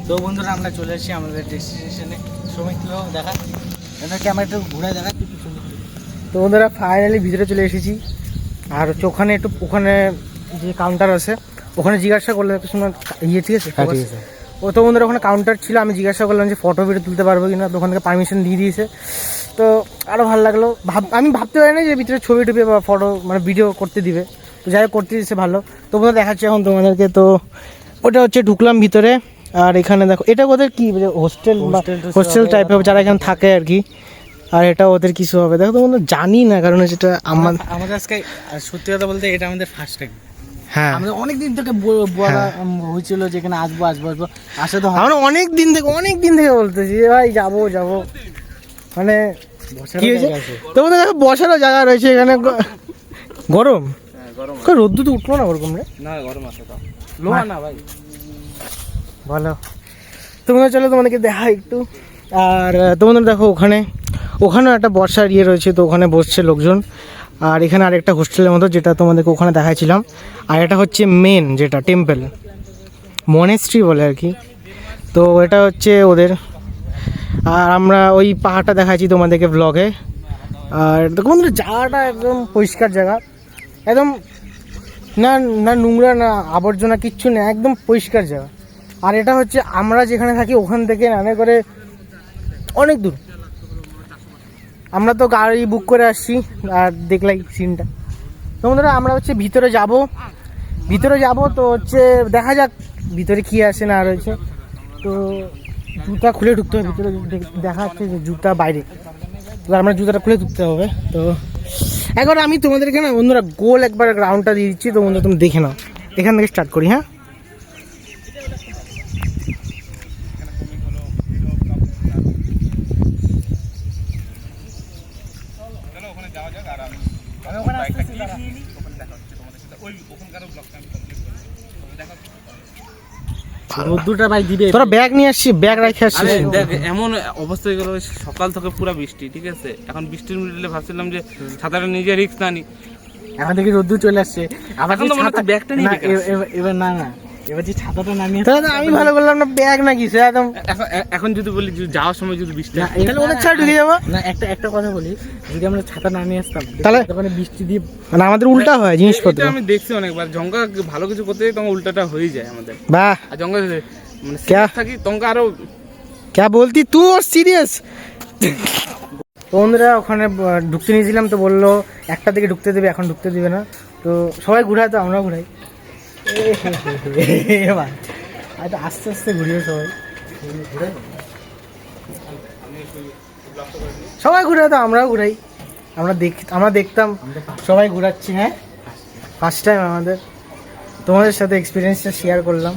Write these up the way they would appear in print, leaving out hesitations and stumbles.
তো বন্ধুরা আমরা চলে এসেছি আমাদের ডেস্টিনেশনে। শ্রমিক দেখা এদেরকে আমরা একটু ঘুরে দেখা কি সুন্দর। তো বন্ধুরা ফাইনালি ভিতরে চলে এসেছি। আর হচ্ছে ওখানে যে কাউন্টার আছে ওখানে জিজ্ঞাসা করলে একটা সময় ঠিক আছে। ও তো বন্ধুরা ওখানে কাউন্টার ছিল, আমি জিজ্ঞাসা করলাম যে ফটো ভিডিও তুলতে পারবো কিনা, তো ওখান থেকে পারমিশন দিয়ে দিয়েছে। তো আরও ভালো লাগলো, আমি ভাবতে পারি না যে ভিতরে ছবি টবি বা ফটো মানে ভিডিও করতে দিবে। তো যাই হোক করতে দিচ্ছে ভালো। তো বন্ধুরা দেখাচ্ছি এখন তোমাদেরকে। তো ওটা হচ্ছে ঢুকলাম ভিতরে। আর এখানে দেখো এটা ওদের কি হোস্টেল টাইপের যারা এখানে থাকে আর কি। আর এটা ওদের কিছু হবে দেখো তো বন্ধু, জানি না কারণ যেটা আমাদের আজকে সত্যি কথা বলতে এটা আমাদের ফার্স্ট টাইম। হ্যাঁ আমাদের অনেকদিন থেকে বলা হয়েছিল যে এখানে আসবো আসা তো আমরা অনেক দিন থেকে বলতেছি ভাই যাবো মানে কি হয়েছে। তো বন্ধু দেখো বসারও জায়গা রয়েছে এখানে। গরম রোদ্দু তো উঠলো না ওরকম রে, না গরম আছে তো লোহা না ভাই ভালো। তোমরা চলো তোমাদেরকে দেখা একটু। আর তোমাদের দেখো ওখানেও একটা বর্ষার রয়েছে, তো ওখানে বসছে লোকজন। আর এখানে আরেকটা হোস্টেলের মতো যেটা তোমাদেরকে ওখানে দেখাচ্ছিলাম। আর এটা হচ্ছে মেন যেটা টেম্পল মনেস্ট্রি বলে আর কি। তো এটা হচ্ছে ওদের। আর আমরা ওই পাহাড়টা দেখাচ্ছি তোমাদেরকে ব্লগে। আর দেখো বন্ধুরা জায়গাটা একদম পরিষ্কার জায়গা, একদম না নোংরা না আবর্জনা কিচ্ছু নেই, একদম পরিষ্কার জায়গা। আর এটা হচ্ছে আমরা যেখানে থাকি ওখান থেকে রান্না করে অনেক দূর। আমরা তো গাড়ি বুক করে আসছি আর দেখলাই সিনটা। তো বন্ধুরা আমরা হচ্ছে ভিতরে যাব তো হচ্ছে দেখা যাক ভিতরে কি আছে না রয়েছে। তো জুতা খুলে ঢুকতে হবে ভিতরে, দেখা যাচ্ছে যে জুতা বাইরে, তো আমরা জুতাটা খুলে ঢুকতে হবে। তো একবার আমি তোমাদেরকে না বন্ধুরা গোল একবার গ্রাউন্ডটা দিয়ে দিচ্ছি। তো বন্ধুরা তুমি দেখে নাও, এখান থেকে স্টার্ট করি। হ্যাঁ রোদ্দুরটা ভাই দিবে। তোরা ব্যাগ নিয়ে আসছি, ব্যাগ রেখে আসছি। দেখ এমন অবস্থা হয়ে গেল, সকাল থেকে পুরো বৃষ্টি, ঠিক আছে। এখন বৃষ্টির মিডলে ভাবছিলাম যে ছাতাটা নিজে রিস্ক না নি, এখন থেকে রোদ্দুর চলে আসছে। আবার ব্যাগটা নিয়ে এবার না এবার যে ছাতাটা নামিয়ে আমি ভালো বললাম না ব্যাগ না কিছু একদম। এখন যদি বলি যাওয়ার সময় যদি বৃষ্টি তাহলে ওদের ছাড়া ঢুকে যাবো না। একটা কথা বলি, যদি আমরা ছাতা নামিয়ে আসতাম তাহলে ওখানে বৃষ্টি দিয়ে মানে আমাদের উল্টা হয় জিনিসপত্র। আমি দেখছি অনেকবার জঙ্গা ভালো কিছু করতে তখন উল্টাটা হয়ে যায় আমাদের। বাহ, আর জঙ্গা মানে থাকি তঙ্কা আরো ক্যা বলতি তুই সিরিয়াস। বন্ধুরা ওখানে ঢুকতে নিয়েছিলাম, তো বললো একটা দিকে ঢুকতে দেবে, এখন ঢুকতে দিবে না। তো সবাই ঘুরায়, তো আমরাও ঘুরাই। এবার আস্তে আস্তে ঘুরিয়ে সবাই ঘুরে, তো আমরাও ঘুরাই। আমরা দেখতাম সবাই ঘুরাচ্ছি। হ্যাঁ ফার্স্ট টাইম আমাদের, তোমাদের সাথে এক্সপিরিয়েন্সটা শেয়ার করলাম।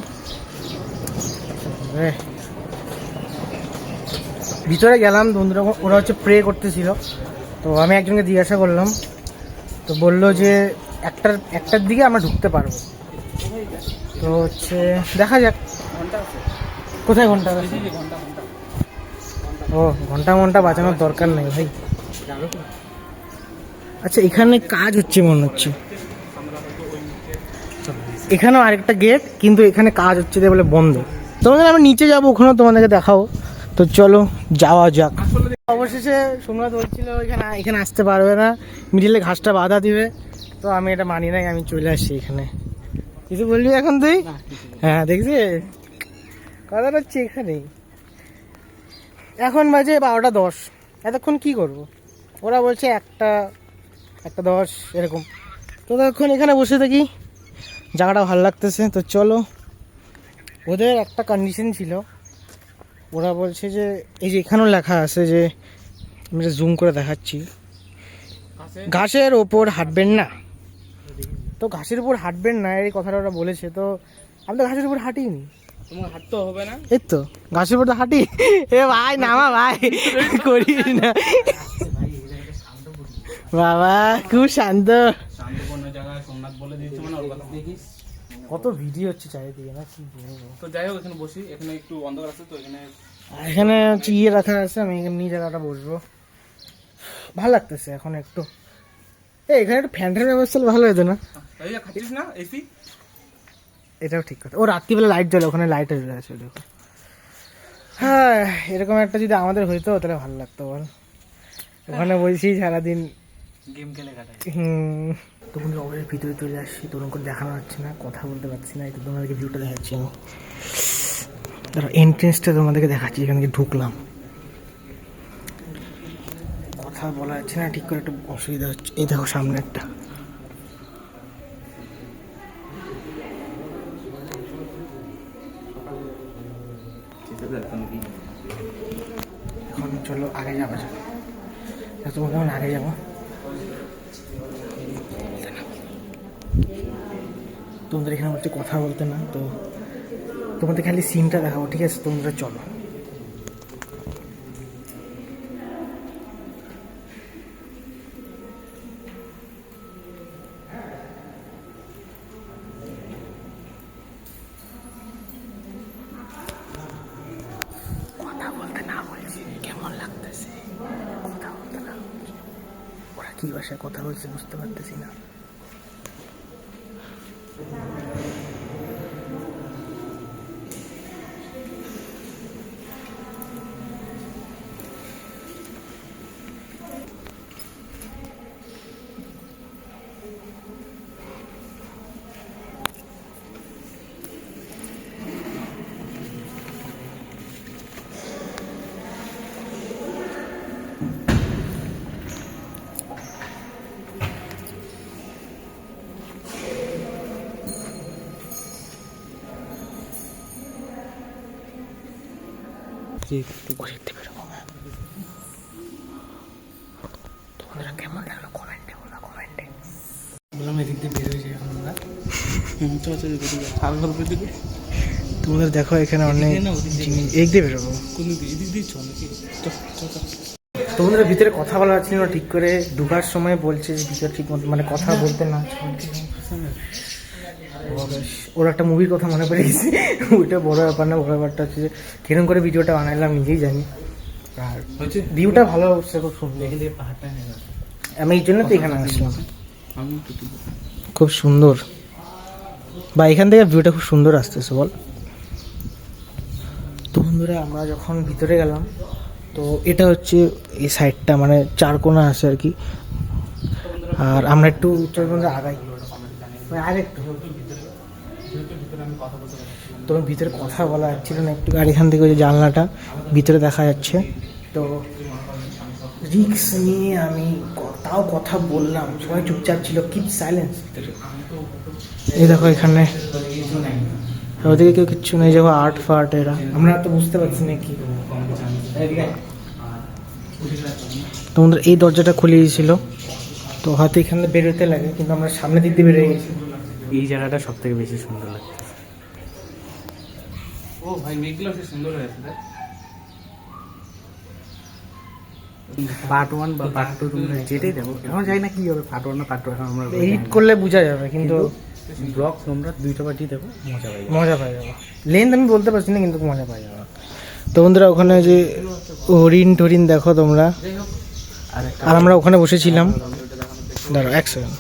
ভিতরে গেলাম বন্ধুরা, ওরা হচ্ছে প্রে করতেছিল। তো আমি একজনকে জিজ্ঞাসা করলাম, তো বললো যে একটার দিকে আমরা ঢুকতে পারবো। তো হচ্ছে দেখা যাক কোথায় ঘন্টা আছে। ও ঘন্টা বাঁচানোর দরকার নেই ভাই। আচ্ছা এখানে কাজ হচ্ছে মনে হচ্ছে, এখানেও আরেকটা গেট, কিন্তু এখানে কাজ হচ্ছে বলে বন্ধ। তোমাদের আমরা নিচে যাবো, ওখানেও তোমাদেরকে দেখাবো। তো চলো যাওয়া যাক। অবশেষে সোমনাথ বলছিল এখানে আসতে পারবে না, মিডিলে ঘাসটা বাধা দিবে। তো আমি এটা মানি নাই, আমি চলে আসছি এখানে। কিছু বলবি এখন তুই? হ্যাঁ দেখছি কথা হচ্ছে এখানেই। এখন বাজে 12:10। এতক্ষণ কি করব? ওরা বলছে 1:10 এরকম। তো তখন এখানে বসে থাকি, জায়গাটা ভালো লাগতেছে। তো চলো, ওদের একটা কন্ডিশন ছিল, ওরা বলছে যে এই যে এখানেও লেখা আছে যে আমি জুম করে দেখাচ্ছি, ঘাসের ওপর হাঁটবেন না। তো ঘাসের উপর হাঁটবেন না এই কথাটা ওরা বলেছে। তো আমি তো ঘাসের উপর হাঁটিনি, তোমার হাঁটতে হবে না। এই তো ঘাসের উপর তো হাঁটি। এ ভাই নামা ভাই করিস না বাবা, খুব শান্ত। কত ভিডিও হচ্ছে চারিদিকে না, কি বলবো। তো যাই হোক এখানে বসি, এখানে একটু অন্ধকার আছে তো এখানে হচ্ছে রাখা আছে, আমি এখানে নিয়ে জায়গাটা বসবো, ভালো লাগতেছে এখন একটু। এখানে একটু ফ্যানের ব্যবস্থা ভালো হতো না? খাচ্ছিস না এসি? এটাও ঠিক কথা। ও রাত্রিবেলা লাইট জ্বলে, ওখানে লাইট হয়ে আছে দেখো। হ্যাঁ, এরকম একটা যদি আমাদের হইতো তাহলে ভালো লাগতো বল। ওখানে বলছি সারাদিন গেম খেলে কাটাই। তখন অবশ্যই ভিতরে চলে আসছি, তখন করে দেখানো যাচ্ছে না, কথা বলতে পারছি না। একটু তোমাদেরকে ভিউটা দেখাচ্ছি আমি। ধরো এন্ট্রেন্সটা তোমাদেরকে দেখাচ্ছি, এখানে গিয়ে ঢুকলাম, কথা বলা যাচ্ছে না ঠিক করে, একটু অসুবিধা হচ্ছে। এই দেখো সামনে একটা, এখন চলো আগে যাওয়া যাক। তোমাকে আমি আগে যাবো, তোমাদের এখানে বলছে কথা বলতে না, তো তোমাদের খালি সিনটা দেখাবো, ঠিক আছে? তোমরা চলো। কথা বলতে না বলছি, কেমন লাগতেছে? কথা বলতে না বলছি, ওরা কি ভাষায় কথা বলছে বুঝতে পারতেছি না। দেখতে বেরোবো। তোমাদের কেমন লাগলো কমেন্টে বলো, কমেন্টে বললাম। এদিক দিয়ে বেরোয় যে আমরা, তোমাদের দেখো এখানে অনেক জিনিস। এদিক দিয়ে বেরোবো, তোমাদের ভিতরে কথা বলা যাচ্ছিল না ঠিক করে। ঢুকার সময় বলছে যে ভিতরে ঠিক মতো মানে কথা বলতে না। ওর একটা মুভির কথা মনে পড়ে গেছে, ওইটা বড় ব্যাপার না। বড় ব্যাপারটা হচ্ছে যে কিরকম করে ভিডিওটা বানাইলাম নিজেই জানি। আর ভিউটা ভালো হচ্ছে, খুব সুন্দর। আমি এই জন্য তো এখানে আসলাম, খুব সুন্দর। বা এখান থেকে ভিউটা খুব সুন্দর আসতেছে বল। তো বন্ধুরা আমরা যখন ভিতরে গেলাম, তো এটা হচ্ছে এই সাইডটা, মানে চারকোনা আছে আর কি। আর আমরা একটু আগাই, আর একটু তখন ভিতরে কথা বলা যাচ্ছিল না একটু। আর এখান থেকে ওই যে জানলাটা ভিতরে দেখা যাচ্ছে। তো রিক্স নিয়ে আমি তাও কথা বললাম, সবাই চুপচাপ ছিল, কিপ সাইলেন্স। এই দেখো এখানে ওদিকে কেউ কিচ্ছু নেই, যখন আর্ট ফার্ট এরা আমরা তো বুঝতে পারছি না কি। তোমাদের এই দরজাটা খুলে দিয়েছিল, তো হয়তো এখানে বেরোতে লাগে, কিন্তু আমরা সামনের দিক দিয়ে বেরোয় গেছি। এই জায়গাটা সব থেকে বেশি সুন্দর লাগে। ও ভাই মেঘগুলো সে সুন্দর হয়ে আছে। পার্ট 1 বা পার্ট 2 তোমরা যেটাই দেখো, এখন জানি না কি হবে পার্ট 1 না পার্ট 2, এখন আমরা এডিট করলে বোঝা যাবে, কিন্তু ব্লগ তোমরা দুইটা পার্টি দেখো, মজা পাই। মজা পাই যাবো। লেন্থ আমি বলতে পারছি না, কিন্তু মজা পাই যাবো। তো বন্ধুরা ওখানে যে হরিণ টরিন দেখো তোমরা, আর আমরা ওখানে বসেছিলাম। দাঁড়াও এক সেকেন্ড,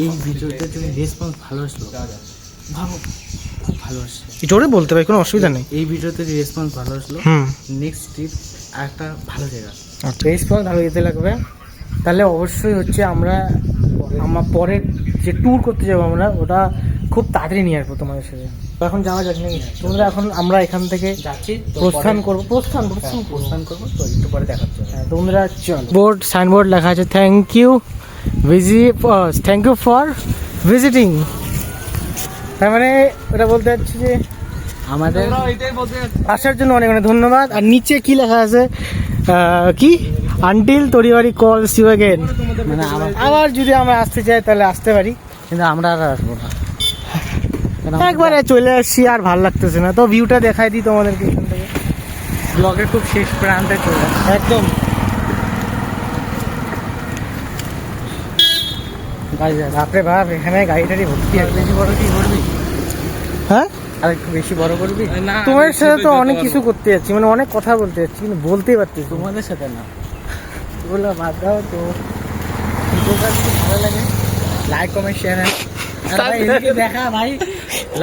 এই ভিডিওতে যদি রেসপন্স ভালো আসলো, ভাবো খুব ভালো আসছে। জোরে বলতে পারি, কোনো অসুবিধা নেই। এই ভিডিওতে যদি রেসপন্স ভালো আসলো, নেক্সট ট্রিপ একটা ভালো জায়গা। আচ্ছা, রেসপন্স ভালো যেতে লাগবে, তাহলে অবশ্যই হচ্ছে আমরা আমার পরের যে ট্যুর করতে যাবো আমরা, ওটা খুব তাড়াতাড়ি নিয়ে আসবো তোমাদের সাথে। তো এখন যাওয়া যাক নাকি তোমরা? এখন আমরা এখান থেকে যাচ্ছি, প্রস্থান করবো, প্রস্থান করবো, তো একটু পরে দেখাচ্ছি। হ্যাঁ, তোমরা চল। বোর্ড, সাইনবোর্ড লেখা আছে থ্যাংক ইউ ফর ভিজিটিং। তার মানে ওটা বলতে চাচ্ছি যে আমাদের আসার জন্য অনেক অনেক ধন্যবাদ। আর নিচে কি লেখা আছে, কি আনটিল তরিবাড়ি কলস ইউ অ্যাগেন, মানে আবার যদি আমরা আসতে চাই তাহলে আসতে পারি, কিন্তু আমরা আর আসবো না। একবারে চলে আসছি, আর ভালো লাগতেছে না। তো ভিউটা দেখাই দিই তোমাদেরকে এখান থেকে, ব্লগের খুব শেষ প্রান্তে চলে একদম। বাপরে বাপ, এখানে গাড়ি টাড়ি ভর্তি আছে। বেশি বড় কি করবি? হ্যাঁ, আর একটু বেশি বড় করবি? না, তোমার আমি সাথে তো যেতে অনেক পারবো। কিছু করতে যাচ্ছি, মানে অনেক কথা বলতে যাচ্ছি, কিন্তু বলতেই পারতেছি না। তোমাদের সাথে না, বললাম বাদ দাও। তো ভিডিওটা যদি ভালো লাগে লাইক কমেন্ট শেয়ার। দেখা ভাই,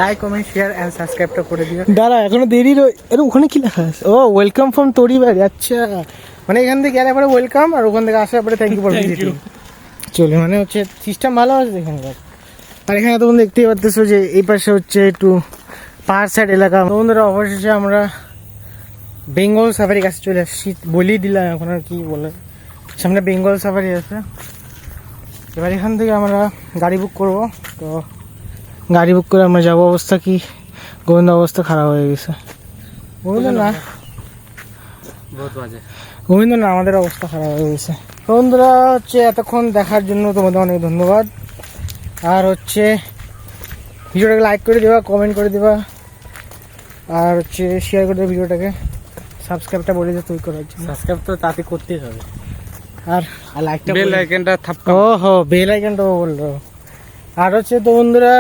লাইক কমেন্ট শেয়ার এন্ড সাবস্ক্রাইবটা করে দিও। দাঁড়া এখনো দেরি আরে ওখানে কি লেখা আছে? ও ওয়েলকাম ফ্রম তরিবাড়ি, আচ্ছা মানে এখান থেকে গেলে পরে ওয়েলকাম আর ওখান থেকে আসার পরে থ্যাংক ইউ ফর ভিজিটিং চলে, মানে হচ্ছে সিস্টেম ভালো আছে এখানকার। আর এখানে তোমরা দেখতেই পাচ্ছ যে এই পাশে হচ্ছে একটু পাহাড় সাইড এলাকা। বন্ধুরা অবশেষে আমরা বেঙ্গল সাফারি কাছে চলে আসছি, বলেই দিলাম এখন আর কি বলে, সামনে বেঙ্গল সাফারি আছে। এবার এখান থেকে আমরা গাড়ি বুক করব, তো গাড়ি বুক করে আমরা যাবো। অবস্থা কি গোবিন্দ অবস্থা খারাপ হয়ে গেছে। গোবিন্দ না বহুত বাজে। গোবিন্দ না আমাদের অবস্থা খারাপ হয়ে গেছে। বন্ধুরা হচ্ছে এতক্ষণ দেখার জন্য তোমাদের অনেক ধন্যবাদ। আর হচ্ছে ভিডিওটাকে লাইক করে দেবা, কমেন্ট করে দেবা, আর হচ্ছে শেয়ার করে দেবে ভিডিওটাকে। সাবস্ক্রাইবটা বলে যে তুই করার জন্য সাবস্ক্রাইব তো তাতে করতেই হবে, আর আর লাইকটা বেল আইকনটা থাপ্পা। ও হো বেল আইকনটাও বললো। আর হচ্ছে তো বন্ধুরা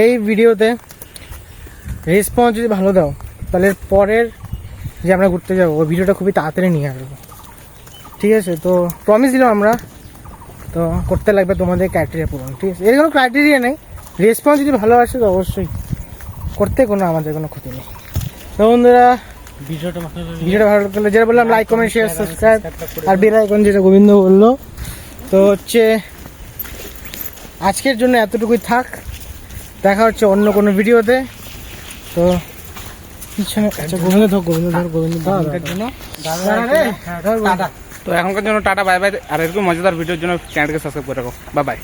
এই ভিডিওতে রেসপন্স যদি ভালো দাও তাহলে পরের যে আমরা ঘুরতে যাবো ওই ভিডিওটা খুবই তাড়াতাড়ি নিয়ে আসবো, ঠিক আছে? তো প্রমিস দিলাম আমরা, তো করতে লাগবে তোমাদের ক্রাইটেরিয়া পূরণ, ঠিক আছে? এর কোনো ক্রাইটেরিয়া নেই, রেসপন্স যদি ভালো আসে তো অবশ্যই করতে কোনো আমাদের কোনো ক্ষতি নেই। তো বন্ধুরা ভিডিওটা ভিডিওটা ভালো লাগলে যেটা বললাম লাইক কমেন্ট শেয়ার সাবস্ক্রাইব আর বেল আইকন যেটা গোবিন্দ বললো। তো হচ্ছে আজকের জন্য এতটুকুই থাক, দেখা হচ্ছে অন্য কোনো ভিডিওতে। তো পিছনে আচ্ছা গোবিন্দ ধর জন্য তো এখনকার জন্য টাটা বাই বাই। আর এরকম মজাদার ভিডিওর জন্য চ্যানেলকে সাবস্ক্রাইব করে রাখো। Bye bye.